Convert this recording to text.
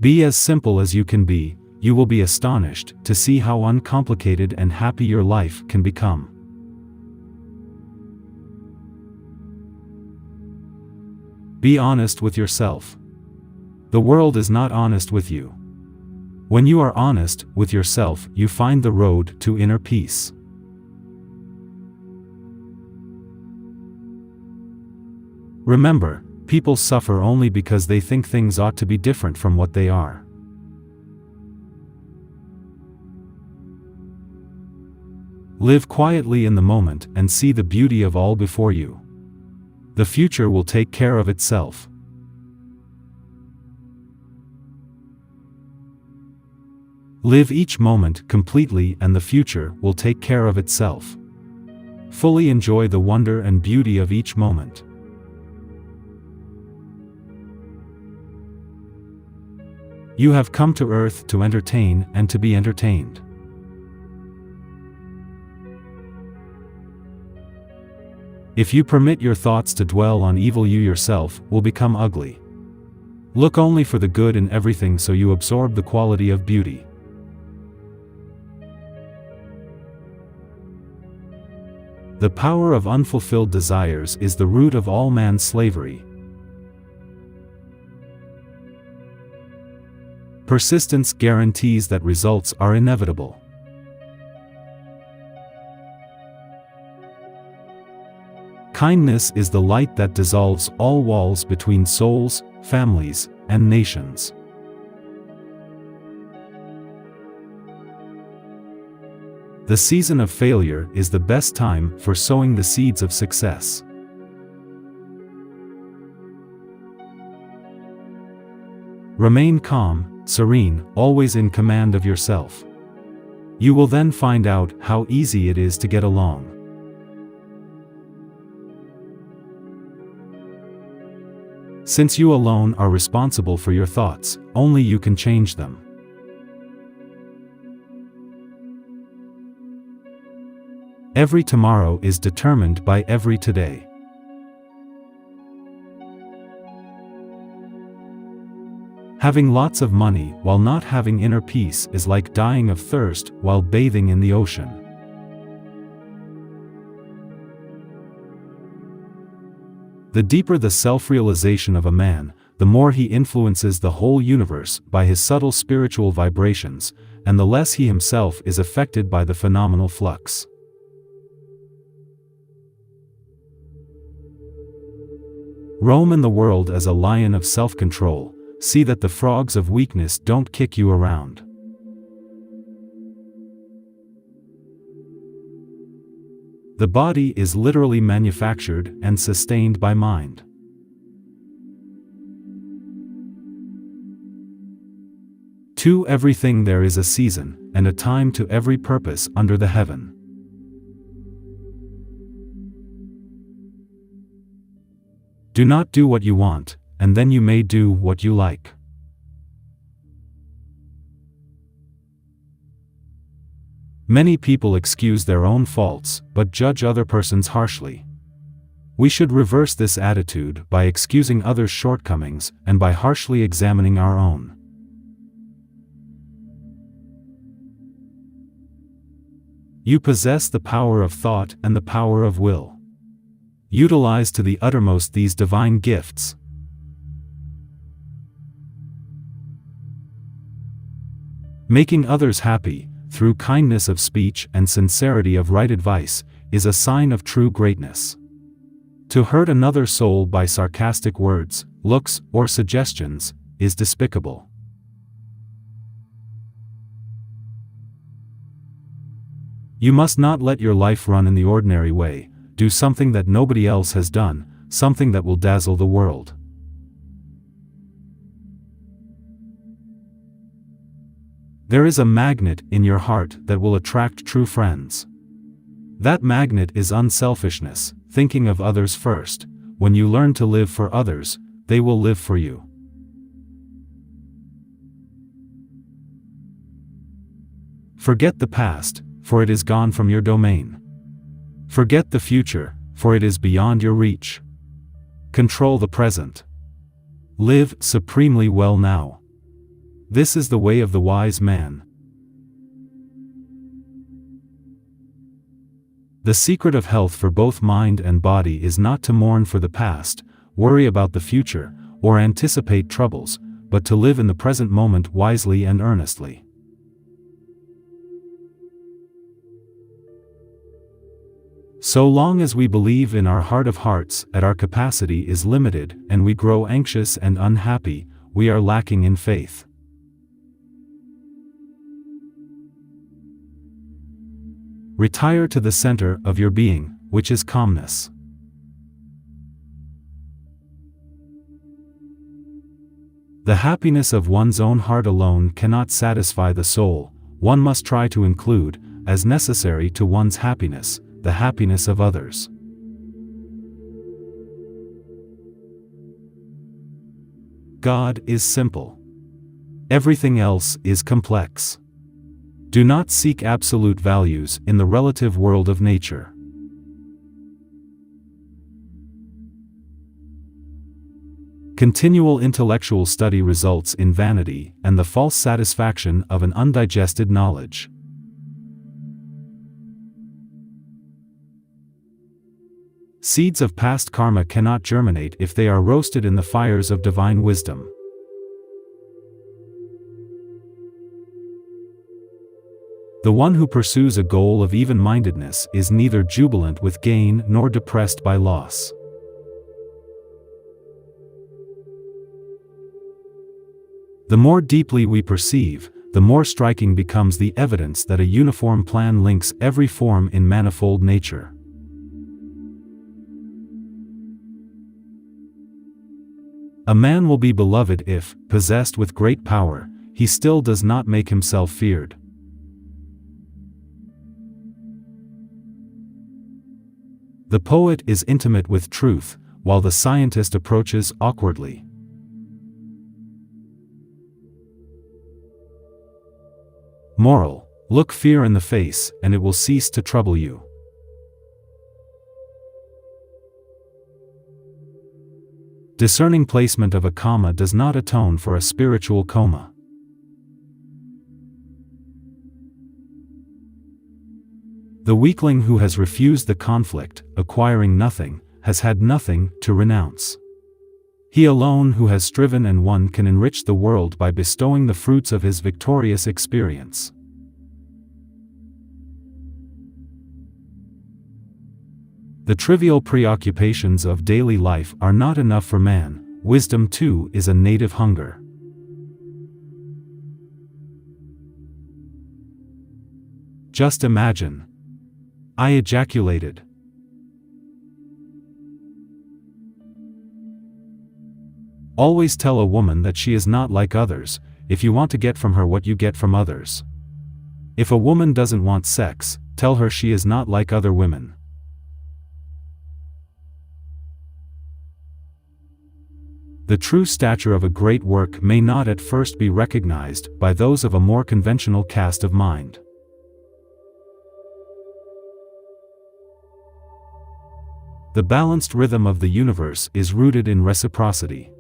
Be as simple as you can be. You will be astonished to see how uncomplicated and happy your life can become. Be honest with yourself. The world is not honest with you. When you are honest with yourself, you find the road to inner peace. Remember, people suffer only because they think things ought to be different from what they are. Live quietly in the moment and see the beauty of all before you. The future will take care of itself. Live each moment completely and the future will take care of itself. Fully enjoy the wonder and beauty of each moment. You have come to earth to entertain and to be entertained. If you permit your thoughts to dwell on evil, you yourself will become ugly. Look only for the good in everything so you absorb the quality of beauty. The power of unfulfilled desires is the root of all man's slavery. Persistence guarantees that results are inevitable. Kindness is the light that dissolves all walls between souls, families, and nations. The season of failure is the best time for sowing the seeds of success. Remain calm, serene, always in command of yourself. You will then find out how easy it is to get along. Since you alone are responsible for your thoughts, only you can change them. Every tomorrow is determined by every today. Having lots of money while not having inner peace is like dying of thirst while bathing in the ocean. The deeper the self-realization of a man, the more he influences the whole universe by his subtle spiritual vibrations, and the less he himself is affected by the phenomenal flux. Roam in the world as a lion of self-control. See that the frogs of weakness don't kick you around. The body is literally manufactured and sustained by mind. To everything there is a season, and a time to every purpose under the heaven. Do not do what you want, and then you may do what you like. Many people excuse their own faults, but judge other persons harshly. We should reverse this attitude by excusing others' shortcomings and by harshly examining our own. You possess the power of thought and the power of will. Utilize to the uttermost these divine gifts. Making others happy, through kindness of speech and sincerity of right advice, is a sign of true greatness. To hurt another soul by sarcastic words, looks, or suggestions, is despicable. You must not let your life run in the ordinary way. Do something that nobody else has done, something that will dazzle the world. There is a magnet in your heart that will attract true friends. That magnet is unselfishness, thinking of others first. When you learn to live for others, they will live for you. Forget the past, for it is gone from your domain. Forget the future, for it is beyond your reach. Control the present. Live supremely well now. This is the way of the wise man. The secret of health for both mind and body is not to mourn for the past, worry about the future, or anticipate troubles, but to live in the present moment wisely and earnestly. So long as we believe in our heart of hearts that our capacity is limited and we grow anxious and unhappy, we are lacking in faith. Retire to the center of your being, which is calmness. The happiness of one's own heart alone cannot satisfy the soul. One must try to include, as necessary to one's happiness, the happiness of others. God is simple. Everything else is complex. Do not seek absolute values in the relative world of nature. Continual intellectual study results in vanity and the false satisfaction of an undigested knowledge. Seeds of past karma cannot germinate if they are roasted in the fires of divine wisdom. The one who pursues a goal of even-mindedness is neither jubilant with gain nor depressed by loss. The more deeply we perceive, the more striking becomes the evidence that a uniform plan links every form in manifold nature. A man will be beloved if, possessed with great power, he still does not make himself feared. The poet is intimate with truth, while the scientist approaches awkwardly. Moral: look fear in the face, and it will cease to trouble you. Discerning placement of a comma does not atone for a spiritual coma. The weakling who has refused the conflict, acquiring nothing, has had nothing to renounce. He alone who has striven and won can enrich the world by bestowing the fruits of his victorious experience. The trivial preoccupations of daily life are not enough for man. Wisdom too is a native hunger. Just imagine. I ejaculated. Always tell a woman that she is not like others, if you want to get from her what you get from others. If a woman doesn't want sex, tell her she is not like other women. The true stature of a great work may not at first be recognized by those of a more conventional cast of mind. The balanced rhythm of the universe is rooted in reciprocity.